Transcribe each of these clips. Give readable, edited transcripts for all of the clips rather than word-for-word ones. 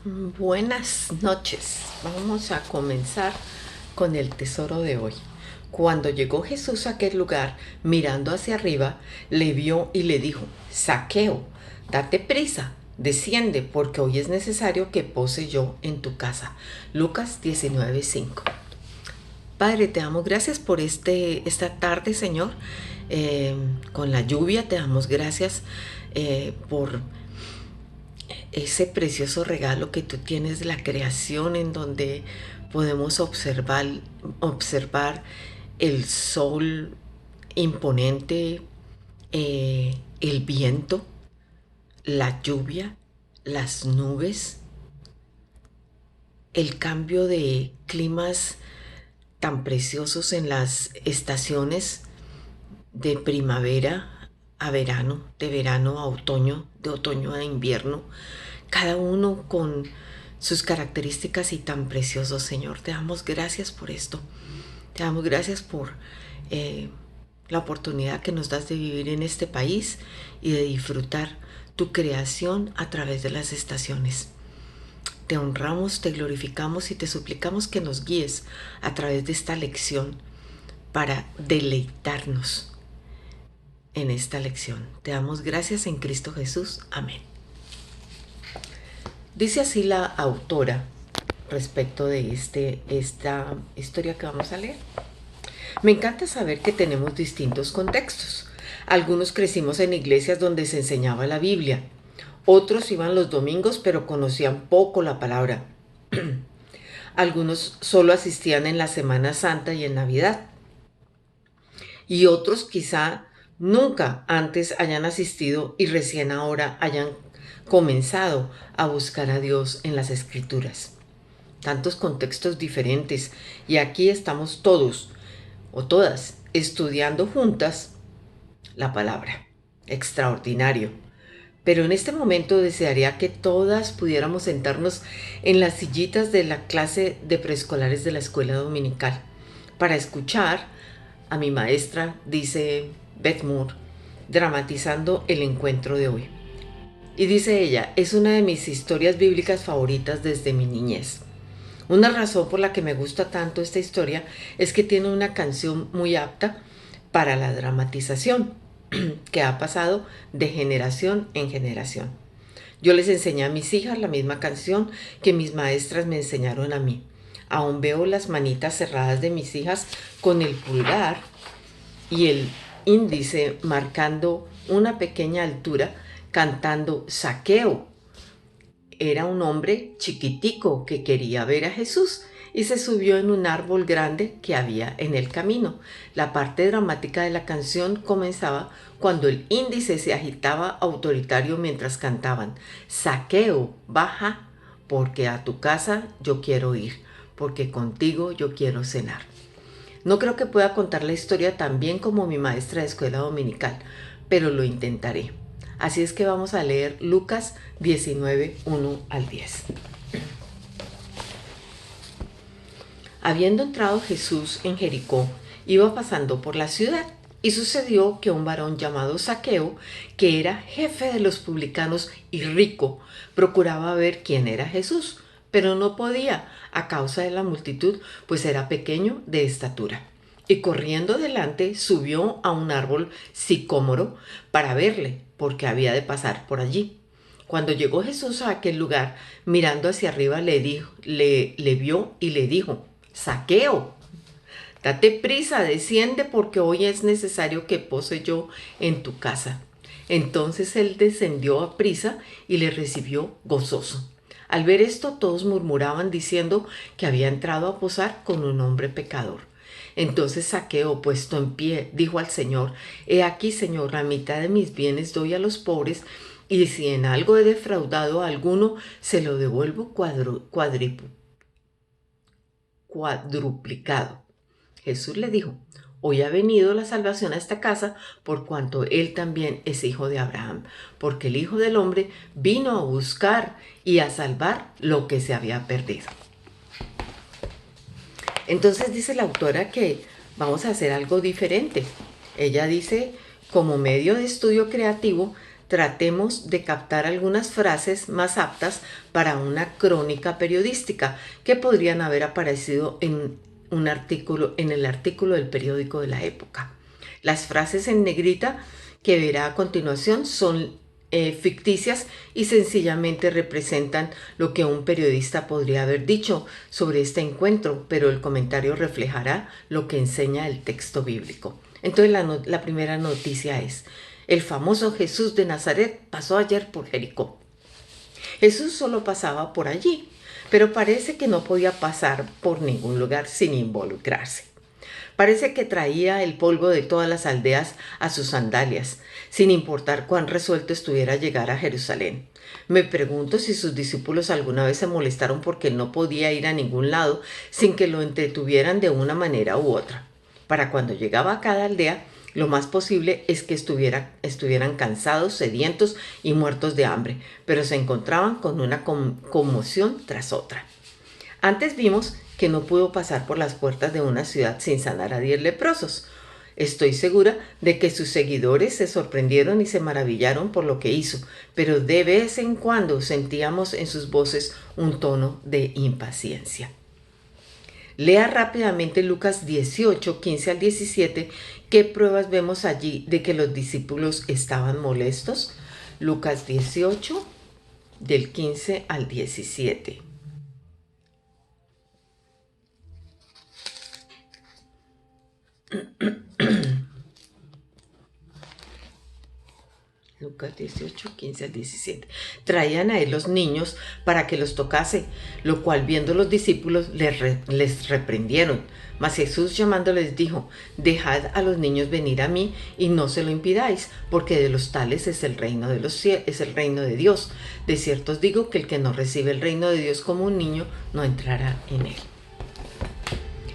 Buenas noches. Vamos a comenzar con el tesoro de hoy. Cuando llegó Jesús a aquel lugar, mirando hacia arriba, le vio y le dijo: Zaqueo, date prisa, desciende, porque hoy es necesario que pose yo en tu casa. Lucas 19:5. Padre, te damos gracias por esta tarde, Señor. Con la lluvia te damos gracias por ese precioso regalo que tú tienes de la creación, en donde podemos observar el sol imponente, el viento, la lluvia, las nubes, el cambio de climas tan preciosos en las estaciones de primavera a verano, de verano a otoño, de otoño a invierno, cada uno con sus características y tan preciosos. Señor, te damos gracias por esto. Te damos gracias por la oportunidad que nos das de vivir en este país y de disfrutar tu creación a través de las estaciones. Te honramos, te glorificamos y te suplicamos que nos guíes a través de esta lección para deleitarnos en esta lección. Te damos gracias en Cristo Jesús. Amén. Dice así la autora respecto de esta historia que vamos a leer. Me encanta saber que tenemos distintos contextos. Algunos crecimos en iglesias donde se enseñaba la Biblia. Otros iban los domingos pero conocían poco la palabra. Algunos solo asistían en la Semana Santa y en Navidad. Y otros quizá nunca antes hayan asistido y recién ahora hayan comenzado a buscar a Dios en las Escrituras. Tantos contextos diferentes, y aquí estamos todos o todas estudiando juntas la palabra. Extraordinario. Pero en este momento desearía que todas pudiéramos sentarnos en las sillitas de la clase de preescolares de la escuela dominical para escuchar a mi maestra, dice Beth Moore, dramatizando el encuentro de hoy. Y dice ella: es una de mis historias bíblicas favoritas desde mi niñez. Una razón por la que me gusta tanto esta historia es que tiene una canción muy apta para la dramatización, que ha pasado de generación en generación. Yo les enseñé a mis hijas la misma canción que mis maestras me enseñaron a mí. Aún veo las manitas cerradas de mis hijas con el pulgar y el índice marcando una pequeña altura, cantando Zaqueo. Era un hombre chiquitico que quería ver a Jesús y se subió en un árbol grande que había en el camino. La parte dramática de la canción comenzaba cuando el índice se agitaba autoritario mientras cantaban: Zaqueo, baja, porque a tu casa yo quiero ir, porque contigo yo quiero cenar. No creo que pueda contar la historia tan bien como mi maestra de escuela dominical, pero lo intentaré. Así es que vamos a leer Lucas 19, 1 al 10. Habiendo entrado Jesús en Jericó, iba pasando por la ciudad, y sucedió que un varón llamado Zaqueo, que era jefe de los publicanos y rico, procuraba ver quién era Jesús, pero no podía a causa de la multitud, pues era pequeño de estatura. Y corriendo delante subió a un árbol sicómoro para verle, porque había de pasar por allí. Cuando llegó Jesús a aquel lugar, mirando hacia arriba, le vio y le dijo: Zaqueo, date prisa, desciende, porque hoy es necesario que pose yo en tu casa. Entonces él descendió a prisa y le recibió gozoso. Al ver esto, todos murmuraban diciendo que había entrado a posar con un hombre pecador. Entonces Zaqueo, puesto en pie, dijo al Señor: He aquí, Señor, la mitad de mis bienes doy a los pobres, y si en algo he defraudado a alguno, se lo devuelvo cuadruplicado. Jesús le dijo: Hoy ha venido la salvación a esta casa, por cuanto él también es hijo de Abraham, porque el Hijo del Hombre vino a buscar y a salvar lo que se había perdido. Entonces dice la autora que vamos a hacer algo diferente. Ella dice, como medio de estudio creativo, tratemos de captar algunas frases más aptas para una crónica periodística que podrían haber aparecido en el artículo del periódico de la época. Las frases en negrita que verá a continuación son ficticias y sencillamente representan lo que un periodista podría haber dicho sobre este encuentro, pero el comentario reflejará lo que enseña el texto bíblico. Entonces la primera noticia es: el famoso Jesús de Nazaret pasó ayer por Jericó. Jesús solo pasaba por allí, pero parece que no podía pasar por ningún lugar sin involucrarse. Parece que traía el polvo de todas las aldeas a sus sandalias, sin importar cuán resuelto estuviera a llegar a Jerusalén. Me pregunto si sus discípulos alguna vez se molestaron porque no podía ir a ningún lado sin que lo entretuvieran de una manera u otra. Para cuando llegaba a cada aldea, lo más posible es que estuvieran cansados, sedientos y muertos de hambre, pero se encontraban con una conmoción tras otra. Antes vimos que no pudo pasar por las puertas de una ciudad sin sanar a 10 leprosos. Estoy segura de que sus seguidores se sorprendieron y se maravillaron por lo que hizo, pero de vez en cuando sentíamos en sus voces un tono de impaciencia. Lea rápidamente Lucas 18, 15 al 17. ¿Qué pruebas vemos allí de que los discípulos estaban molestos? Lucas 18, del 15 al 17. Lucas 18, 15 al 17. Traían a él los niños para que los tocase, lo cual viendo los discípulos les reprendieron. Mas Jesús llamándoles dijo: dejad a los niños venir a mí y no se lo impidáis, porque de los tales es el reino de los cielos, es el reino de Dios. De cierto os digo que el que no recibe el reino de Dios como un niño no entrará en él.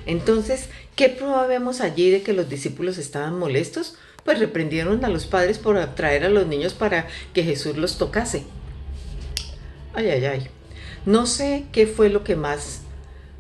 Entonces, ¿qué prueba vemos allí de que los discípulos estaban molestos? Pues reprendieron a los padres por atraer a los niños para que Jesús los tocase. Ay, ay, ay. No sé qué fue lo que más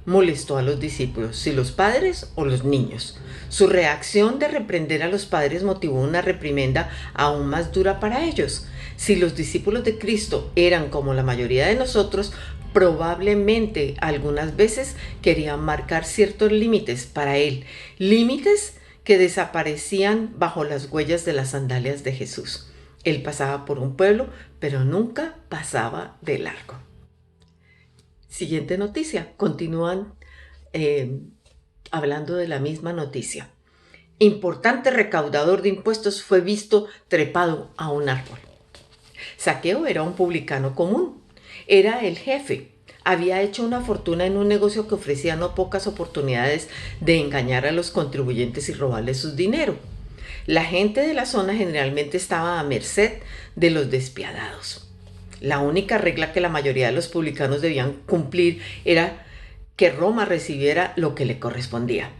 molestó a los discípulos, si los padres o los niños. Su reacción de reprender a los padres motivó una reprimenda aún más dura para ellos. Si los discípulos de Cristo eran como la mayoría de nosotros, probablemente algunas veces querían marcar ciertos límites para él, límites que desaparecían bajo las huellas de las sandalias de Jesús. Él pasaba por un pueblo, pero nunca pasaba de largo. Siguiente noticia. Continúan hablando de la misma noticia. Importante recaudador de impuestos fue visto trepado a un árbol. Zaqueo era un publicano común. Era el jefe. Había hecho una fortuna en un negocio que ofrecía no pocas oportunidades de engañar a los contribuyentes y robarles su dinero. La gente de la zona generalmente estaba a merced de los despiadados. La única regla que la mayoría de los publicanos debían cumplir era que Roma recibiera lo que le correspondía.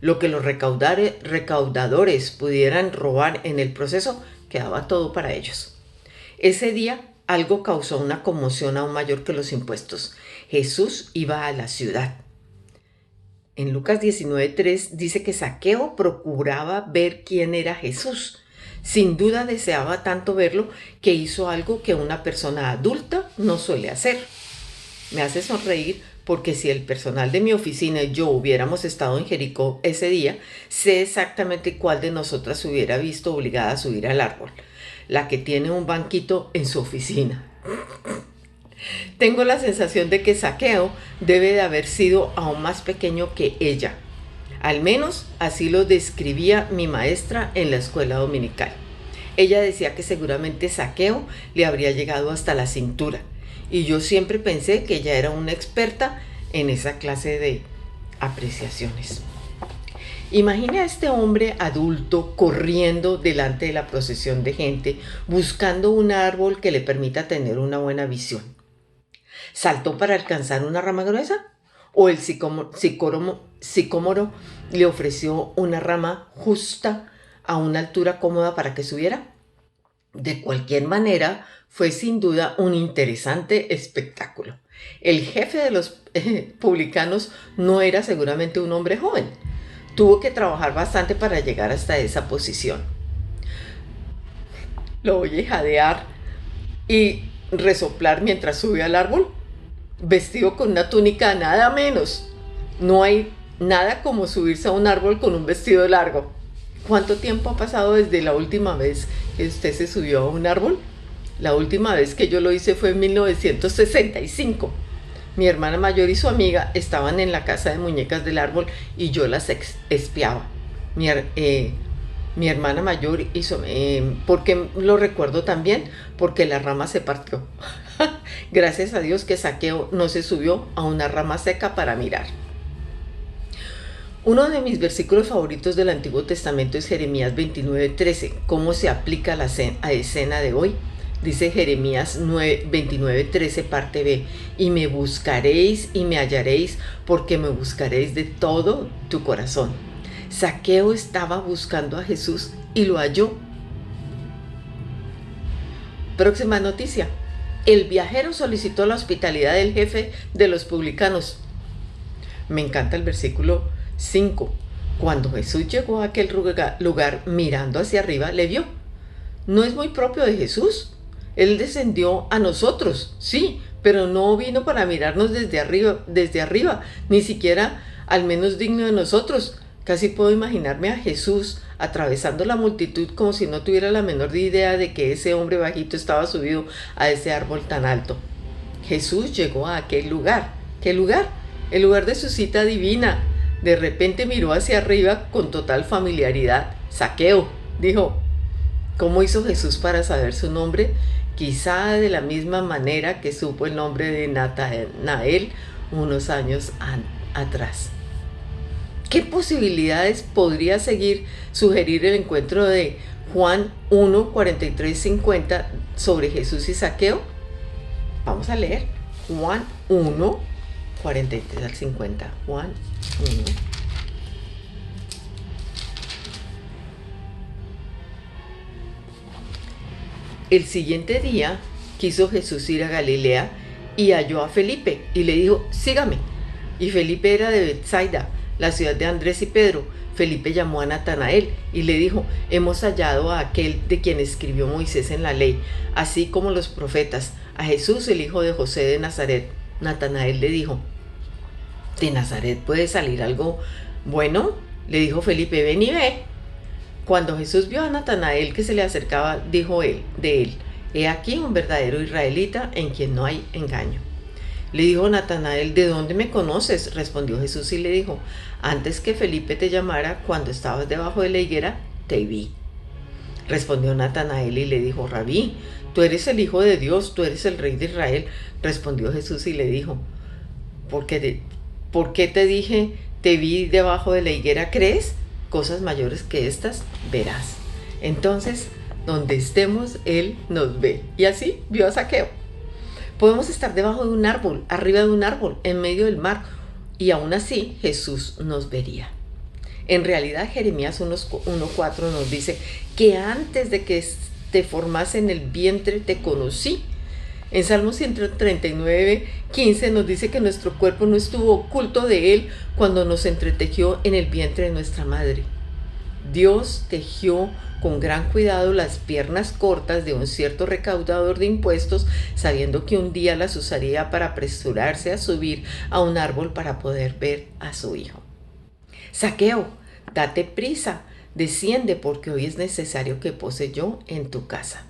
Lo que los recaudadores pudieran robar en el proceso quedaba todo para ellos. Ese día algo causó una conmoción aún mayor que los impuestos. Jesús iba a la ciudad. En Lucas 19:3 dice que Zaqueo procuraba ver quién era Jesús. Sin duda deseaba tanto verlo que hizo algo que una persona adulta no suele hacer. Me hace sonreír porque si el personal de mi oficina y yo hubiéramos estado en Jericó ese día, sé exactamente cuál de nosotras se hubiera visto obligada a subir al árbol. La que tiene un banquito en su oficina. Tengo la sensación de que Zaqueo debe de haber sido aún más pequeño que ella. Al menos así lo describía mi maestra en la escuela dominical. Ella decía que seguramente Zaqueo le habría llegado hasta la cintura. Y yo siempre pensé que ella era una experta en esa clase de apreciaciones. Imagina a este hombre adulto corriendo delante de la procesión de gente, buscando un árbol que le permita tener una buena visión. ¿Saltó para alcanzar una rama gruesa? ¿O el sicómoro le ofreció una rama justa a una altura cómoda para que subiera? De cualquier manera, fue sin duda un interesante espectáculo. El jefe de los publicanos no era seguramente un hombre joven. Tuvo que trabajar bastante para llegar hasta esa posición. lo oye jadear y resoplar mientras sube al árbol, vestido con una túnica nada menos. No hay nada como subirse a un árbol con un vestido largo. ¿Cuánto tiempo ha pasado desde la última vez que usted se subió a un árbol? La última vez que yo lo hice fue en 1965. Mi hermana mayor y su amiga estaban en la casa de muñecas del árbol y yo las espiaba. Mi, mi hermana mayor hizo, ¿por qué lo recuerdo también? Porque la rama se partió. Gracias a Dios que Zaqueo no se subió a una rama seca para mirar. Uno de mis versículos favoritos del Antiguo Testamento es Jeremías 29:13. ¿Cómo se aplica a la escena de hoy? Dice Jeremías 29:13 parte B, y me buscaréis y me hallaréis, porque me buscaréis de todo tu corazón. Zaqueo estaba buscando a Jesús y lo halló. Próxima noticia. El viajero solicitó la hospitalidad del jefe de los publicanos. Me encanta el versículo 5. Cuando Jesús llegó a aquel lugar mirando hacia arriba, le vio. No es muy propio de Jesús. Él descendió a nosotros, sí, pero no vino para mirarnos desde arriba, ni siquiera al menos digno de nosotros. Casi puedo imaginarme a Jesús atravesando la multitud como si no tuviera la menor idea de que ese hombre bajito estaba subido a ese árbol tan alto. Jesús llegó a aquel lugar. ¿Qué lugar? El lugar de su cita divina. De repente miró hacia arriba con total familiaridad. Zaqueo, dijo. ¿Cómo hizo Jesús para saber su nombre? Quizá de la misma manera que supo el nombre de Natanael unos años atrás. ¿Qué posibilidades podría sugerir el encuentro de Juan 1, 43, 50 sobre Jesús y Zaqueo? Vamos a leer Juan 1, 43 al 50. Juan 1. El siguiente día quiso Jesús ir a Galilea y halló a Felipe y le dijo, sígame. Y Felipe era de Betsaida, la ciudad de Andrés y Pedro. Felipe llamó a Natanael y le dijo, hemos hallado a aquel de quien escribió Moisés en la ley, así como los profetas, a Jesús, el hijo de José de Nazaret. Natanael le dijo, ¿de Nazaret puede salir algo bueno? Le dijo Felipe, ven y ve. Cuando Jesús vio a Natanael que se le acercaba, dijo de él, he aquí un verdadero israelita en quien no hay engaño. Le dijo Natanael, ¿de dónde me conoces? Respondió Jesús y le dijo, antes que Felipe te llamara, cuando estabas debajo de la higuera, te vi. Respondió Natanael y le dijo, Rabí, tú eres el Hijo de Dios, tú eres el Rey de Israel. Respondió Jesús y le dijo, ¿por qué te dije, te vi debajo de la higuera? ¿Crees? Cosas mayores que estas verás. Entonces, donde estemos, Él nos ve. Y así vio a Zaqueo. Podemos estar debajo de un árbol, arriba de un árbol, en medio del mar, y aún así Jesús nos vería. En realidad, Jeremías 1:4 nos dice que antes de que te formase en el vientre te conocí. En Salmo 139:15 nos dice que nuestro cuerpo no estuvo oculto de Él cuando nos entretejió en el vientre de nuestra madre. Dios tejió con gran cuidado las piernas cortas de un cierto recaudador de impuestos, sabiendo que un día las usaría para apresurarse a subir a un árbol para poder ver a su hijo. Zaqueo, date prisa, desciende porque hoy es necesario que pose yo en tu casa.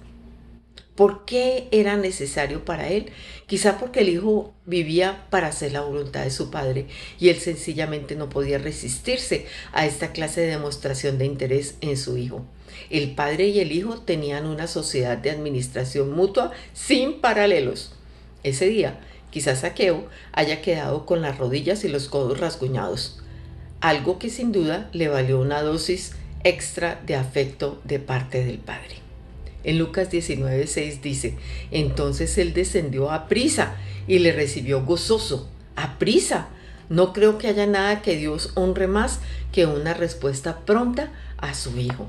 ¿Por qué era necesario para él? Quizá porque el hijo vivía para hacer la voluntad de su padre y él sencillamente no podía resistirse a esta clase de demostración de interés en su hijo. El padre y el hijo tenían una sociedad de administración mutua sin paralelos. Ese día, quizás Zaqueo haya quedado con las rodillas y los codos rasguñados, algo que sin duda le valió una dosis extra de afecto de parte del padre. En Lucas 19:6 dice, entonces él descendió a prisa y le recibió gozoso. A prisa. No creo que haya nada que Dios honre más que una respuesta pronta a su hijo.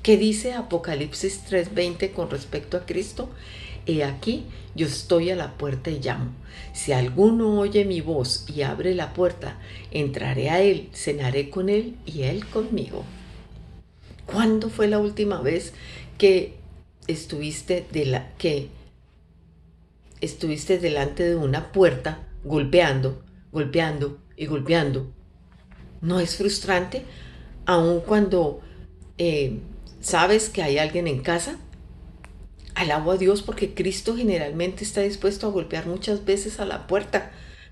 ¿Qué dice Apocalipsis 3:20 con respecto a Cristo? He aquí, yo estoy a la puerta y llamo. Si alguno oye mi voz y abre la puerta, entraré a él, cenaré con él y él conmigo. ¿Cuándo fue la última vez que estuviste delante de una puerta golpeando, golpeando y golpeando. ¿No es frustrante? Aun cuando sabes que hay alguien en casa. Alabo a Dios porque Cristo generalmente está dispuesto a golpear muchas veces a la puerta,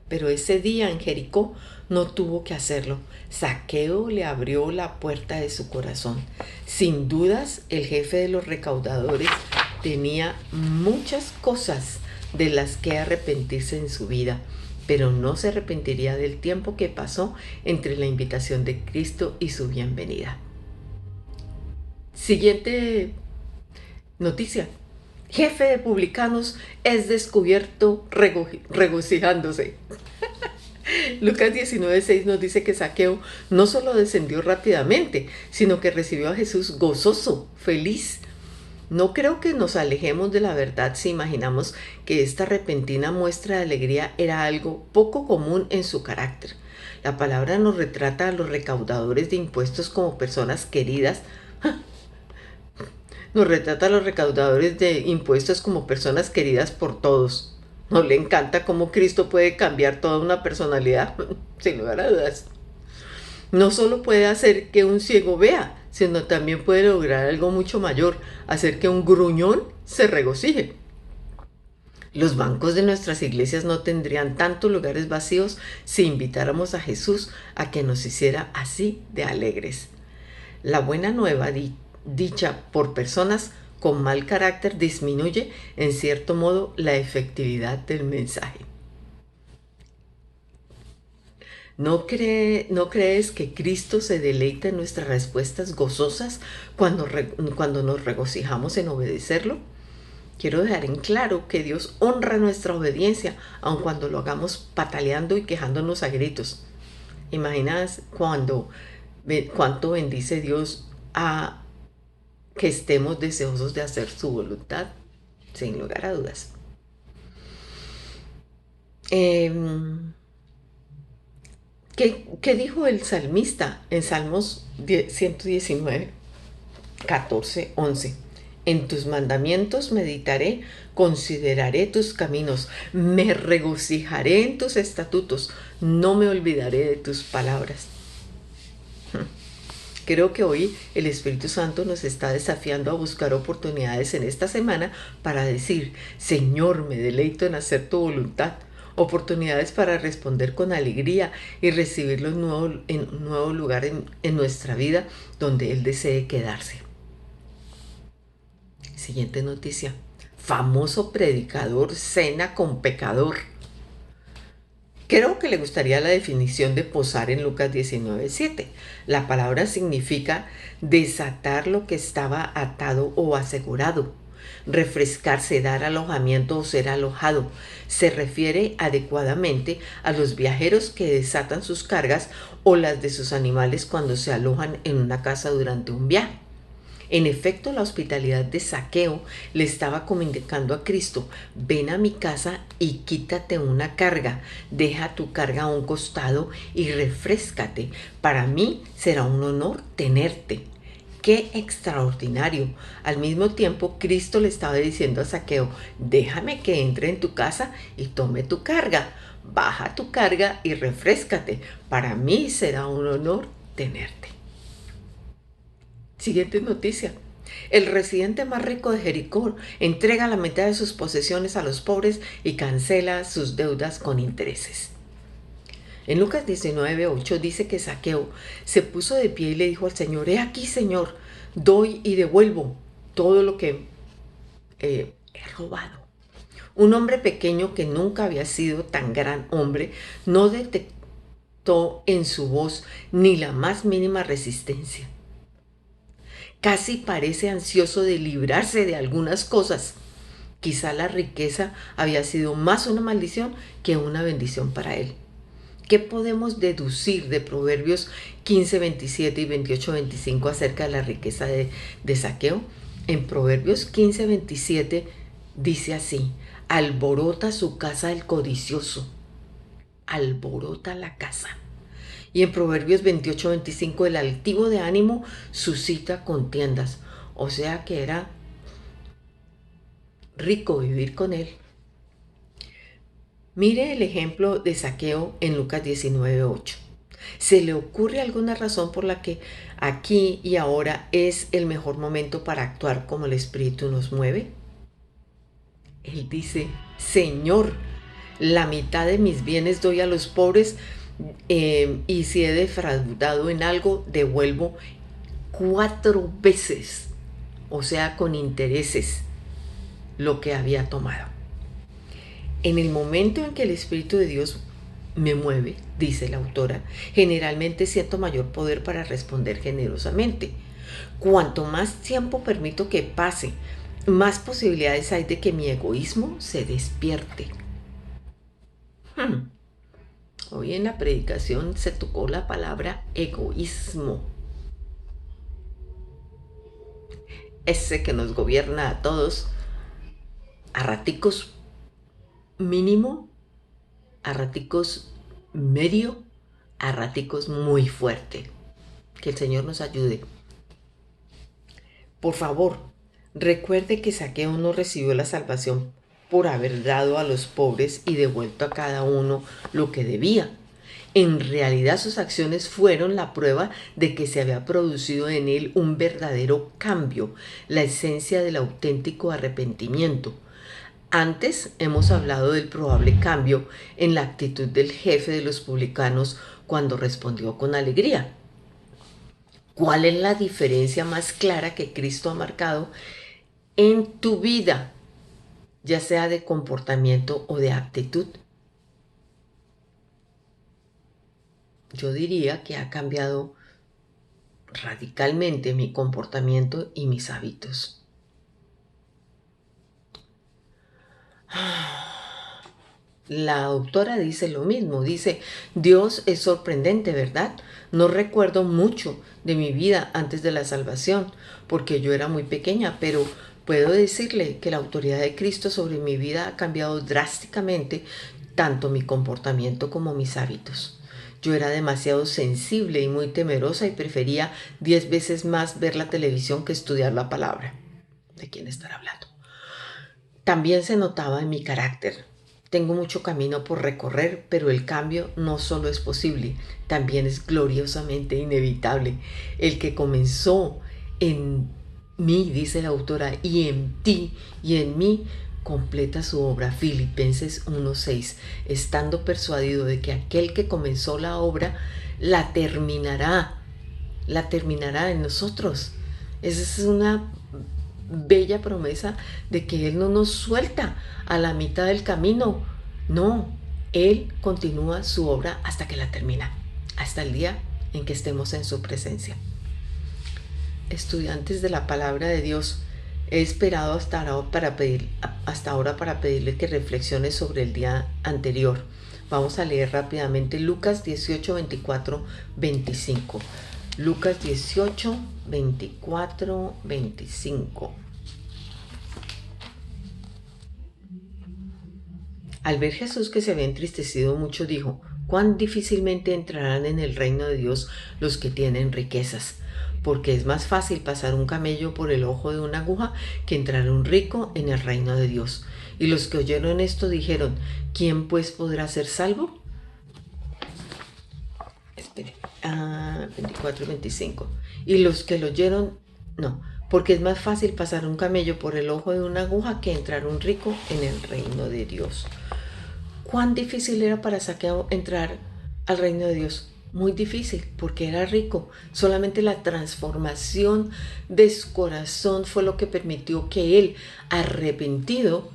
pero ese día en Jericó no tuvo que hacerlo. Zaqueo le abrió la puerta de su corazón. Sin dudas, el jefe de los recaudadores tenía muchas cosas de las que arrepentirse en su vida, pero no se arrepentiría del tiempo que pasó entre la invitación de Cristo y su bienvenida. Siguiente noticia. Jefe de publicanos es descubierto regocijándose. Lucas 19:6 nos dice que Zaqueo no solo descendió rápidamente, sino que recibió a Jesús gozoso, feliz. No creo que nos alejemos de la verdad si imaginamos que esta repentina muestra de alegría era algo poco común en su carácter. La palabra nos retrata a los recaudadores de impuestos como personas queridas. Nos retrata a los recaudadores de impuestos como personas queridas por todos. ¿No le encanta cómo Cristo puede cambiar toda una personalidad? Sin lugar a dudas. No solo puede hacer que un ciego vea, sino también puede lograr algo mucho mayor, hacer que un gruñón se regocije. Los bancos de nuestras iglesias no tendrían tantos lugares vacíos si invitáramos a Jesús a que nos hiciera así de alegres. La buena nueva dicha por personas con mal carácter disminuye en cierto modo la efectividad del mensaje. ¿No crees que Cristo se deleita en nuestras respuestas gozosas cuando nos regocijamos en obedecerlo? Quiero dejar en claro que Dios honra nuestra obediencia, aun cuando lo hagamos pataleando y quejándonos a gritos. ¿Imaginas cuánto bendice Dios a que estemos deseosos de hacer su voluntad? Sin lugar a dudas. ¿Qué dijo el salmista en Salmos 119, 14, 11? En tus mandamientos meditaré, consideraré tus caminos, me regocijaré en tus estatutos, no me olvidaré de tus palabras. Creo que hoy el Espíritu Santo nos está desafiando a buscar oportunidades en esta semana para decir: Señor, me deleito en hacer tu voluntad. Oportunidades para responder con alegría y recibirlo en un nuevo lugar en nuestra vida donde Él desee quedarse. Siguiente noticia. Famoso predicador cena con pecador. Creo que le gustaría la definición de posar en Lucas 19:7. La palabra significa desatar lo que estaba atado o asegurado, refrescarse, dar alojamiento o ser alojado. Se refiere adecuadamente a los viajeros que desatan sus cargas o las de sus animales cuando se alojan en una casa durante un viaje. En efecto, la hospitalidad de Zaqueo le estaba comunicando a Cristo: ven a mi casa y quítate una carga, deja tu carga a un costado y refréscate. Para mí será un honor tenerte. ¡Qué extraordinario! Al mismo tiempo, Cristo le estaba diciendo a Zaqueo: déjame que entre en tu casa y tome tu carga. Baja tu carga y refréscate. Para mí será un honor tenerte. Siguiente noticia. El residente más rico de Jericó entrega la mitad de sus posesiones a los pobres y cancela sus deudas con intereses. En Lucas 19:8 dice que Zaqueo se puso de pie y le dijo al Señor: he aquí, Señor, doy y devuelvo todo lo que he robado. Un hombre pequeño que nunca había sido tan gran hombre no detectó en su voz ni la más mínima resistencia. Casi parece ansioso de librarse de algunas cosas. Quizá la riqueza había sido más una maldición que una bendición para él. ¿Qué podemos deducir de Proverbios 15:27 y 28:25 acerca de la riqueza de Zaqueo? En Proverbios 15:27 dice así: alborota su casa el codicioso, alborota la casa. Y en Proverbios 28:25, el altivo de ánimo suscita contiendas. O sea que era rico vivir con él. Mire el ejemplo de Zaqueo en Lucas 19:8. ¿Se le ocurre alguna razón por la que aquí y ahora es el mejor momento para actuar como el Espíritu nos mueve? Él dice: Señor, la mitad de mis bienes doy a los pobres, y si he defraudado en algo, devuelvo 4 veces, o sea, con intereses, lo que había tomado. En el momento en que el Espíritu de Dios me mueve, dice la autora, generalmente siento mayor poder para responder generosamente. Cuanto más tiempo permito que pase, más posibilidades hay de que mi egoísmo se despierte. Hoy en la predicación se tocó la palabra egoísmo. Ese que nos gobierna a todos, a raticos mínimo, a raticos medio, a raticos muy fuerte. Que el Señor nos ayude. Por favor, recuerde que Zaqueo no recibió la salvación por haber dado a los pobres y devuelto a cada uno lo que debía. En realidad sus acciones fueron la prueba de que se había producido en él un verdadero cambio, la esencia del auténtico arrepentimiento. Antes hemos hablado del probable cambio en la actitud del jefe de los publicanos cuando respondió con alegría. ¿Cuál es la diferencia más clara que Cristo ha marcado en tu vida, ya sea de comportamiento o de actitud? Yo diría que ha cambiado radicalmente mi comportamiento y mis hábitos. La autora dice lo mismo, dice: Dios es sorprendente, ¿verdad? No recuerdo mucho de mi vida antes de la salvación, porque yo era muy pequeña, pero puedo decirle que la autoridad de Cristo sobre mi vida ha cambiado drásticamente tanto mi comportamiento como mis hábitos. Yo era demasiado sensible y muy temerosa y prefería 10 veces más ver la televisión que estudiar la palabra. ¿De quién estará hablando? También se notaba en mi carácter. Tengo mucho camino por recorrer, pero el cambio no solo es posible, también es gloriosamente inevitable. El que comenzó en mí, dice la autora, y en ti y en mí, completa su obra. Filipenses 1:6, estando persuadido de que aquel que comenzó la obra la terminará en nosotros. Esa es una bella promesa de que Él no nos suelta a la mitad del camino. No, Él continúa su obra hasta que la termina, hasta el día en que estemos en su presencia. Estudiantes de la palabra de Dios, he esperado hasta ahora para pedirle que reflexione sobre el día anterior. Vamos a leer rápidamente Lucas 18, 24, 25. Lucas 18, 24, 25. Al ver Jesús que se había entristecido mucho, dijo: «Cuán difícilmente entrarán en el reino de Dios los que tienen riquezas, porque es más fácil pasar un camello por el ojo de una aguja que entrar un rico en el reino de Dios». Y los que oyeron esto dijeron: «¿Quién pues podrá ser salvo?». 24 y 25. Y los que lo oyeron, no, porque es más fácil pasar un camello por el ojo de una aguja que entrar un rico en el reino de Dios. ¿Cuán difícil era para Zaqueo entrar al reino de Dios? Muy difícil, porque era rico. Solamente la transformación de su corazón fue lo que permitió que él, arrepentido,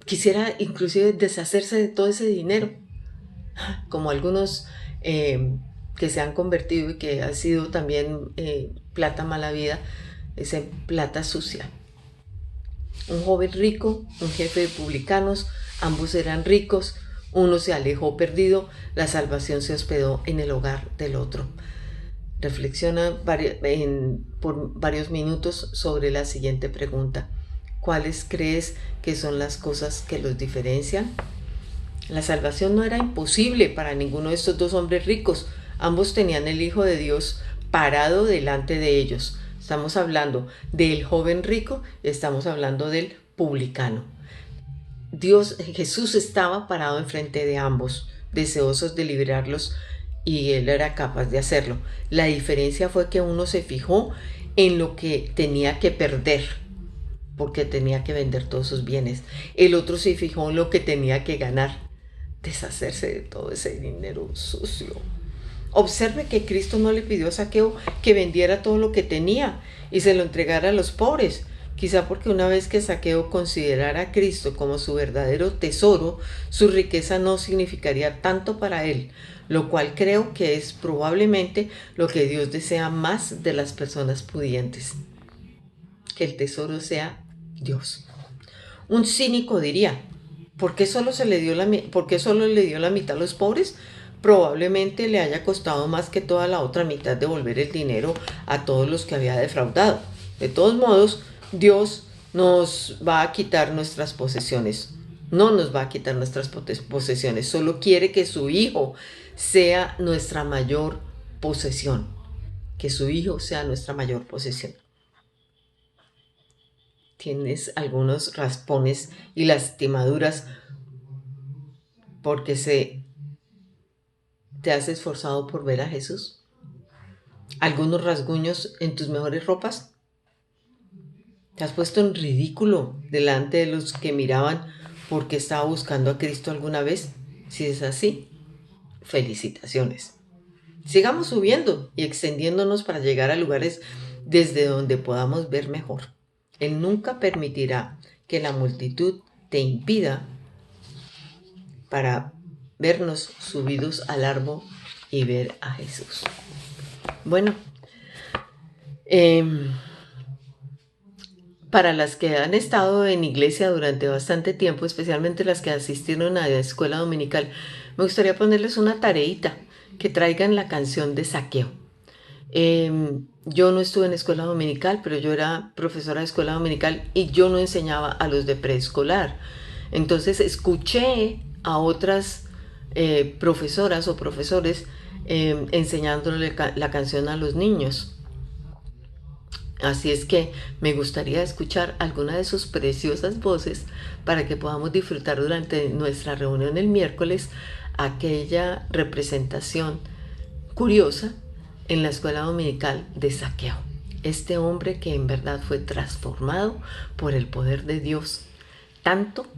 quisiera inclusive deshacerse de todo ese dinero, como algunos que se han convertido y que ha sido también plata mala vida, esa plata sucia. Un joven rico, un jefe de publicanos, ambos eran ricos, uno se alejó perdido, la salvación se hospedó en el hogar del otro. Reflexiona por varios minutos sobre la siguiente pregunta: ¿cuáles crees que son las cosas que los diferencian? La salvación no era imposible para ninguno de estos dos hombres ricos. Ambos tenían el Hijo de Dios parado delante de ellos. Estamos hablando del joven rico, estamos hablando del publicano. Jesús estaba parado enfrente de ambos, deseosos de liberarlos, y él era capaz de hacerlo. La diferencia fue que uno se fijó en lo que tenía que perder, porque tenía que vender todos sus bienes. El otro se fijó en lo que tenía que ganar, deshacerse de todo ese dinero sucio. Observe que Cristo no le pidió a Zaqueo que vendiera todo lo que tenía y se lo entregara a los pobres. Quizá porque una vez que Zaqueo considerara a Cristo como su verdadero tesoro, su riqueza no significaría tanto para él, lo cual creo que es probablemente lo que Dios desea más de las personas pudientes. Que el tesoro sea Dios. Un cínico diría, ¿por qué solo le dio la mitad a los pobres? Probablemente le haya costado más que toda la otra mitad devolver el dinero a todos los que había defraudado. De todos modos, Dios nos va a quitar nuestras posesiones. No nos va a quitar nuestras posesiones, solo quiere que su Hijo sea nuestra mayor posesión. Que su Hijo sea nuestra mayor posesión. Tienes algunos raspones y lastimaduras porque te has esforzado por ver a Jesús. ¿Algunos rasguños en tus mejores ropas? ¿Te has puesto en ridículo delante de los que miraban porque estaba buscando a Cristo alguna vez? Si es así, felicitaciones. Sigamos subiendo y extendiéndonos para llegar a lugares desde donde podamos ver mejor. Él nunca permitirá que la multitud te impida para vernos subidos al árbol y ver a Jesús. Bueno, para las que han estado en iglesia durante bastante tiempo, especialmente las que asistieron a la escuela dominical, me gustaría ponerles una tareita, que traigan la canción de Zaqueo. Yo no estuve en escuela dominical, pero yo era profesora de escuela dominical y yo no enseñaba a los de preescolar. Entonces escuché a otras profesoras o profesores enseñándole la canción a los niños. Así es que me gustaría escuchar alguna de sus preciosas voces para que podamos disfrutar durante nuestra reunión el miércoles aquella representación curiosa en la escuela dominical de Zaqueo. Este hombre que en verdad fue transformado por el poder de Dios, tanto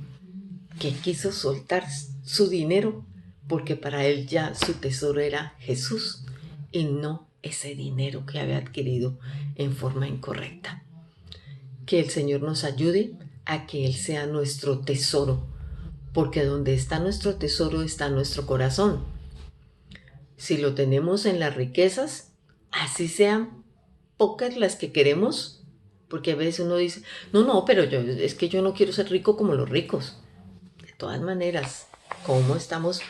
que quiso soltar su dinero porque para él ya su tesoro era Jesús y no ese dinero que había adquirido en forma incorrecta. Que el Señor nos ayude a que Él sea nuestro tesoro, porque donde está nuestro tesoro está nuestro corazón. Si lo tenemos en las riquezas, así sean pocas las que queremos, porque a veces uno dice, no, pero es que yo no quiero ser rico como los ricos. De todas maneras, ¿cómo estamos?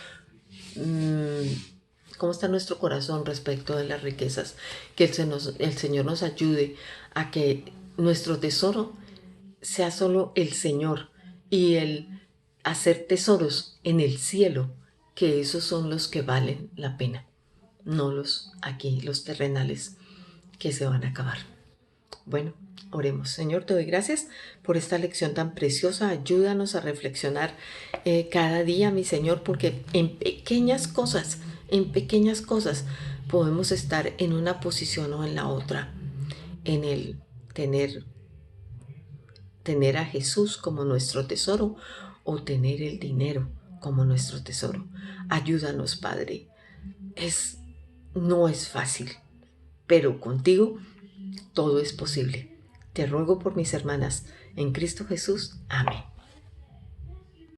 ¿Cómo está nuestro corazón respecto de las riquezas? Que el Señor nos ayude a que nuestro tesoro sea solo el Señor y el hacer tesoros en el cielo, que esos son los que valen la pena, no los terrenales que se van a acabar. Bueno, oremos. Señor, te doy gracias por esta lección tan preciosa. Ayúdanos a reflexionar cada día, mi Señor, porque en pequeñas cosas podemos estar en una posición o en la otra, en el tener a Jesús como nuestro tesoro o tener el dinero como nuestro tesoro. Ayúdanos, Padre. No es fácil, pero contigo todo es posible. Te ruego por mis hermanas en Cristo Jesús. Amén.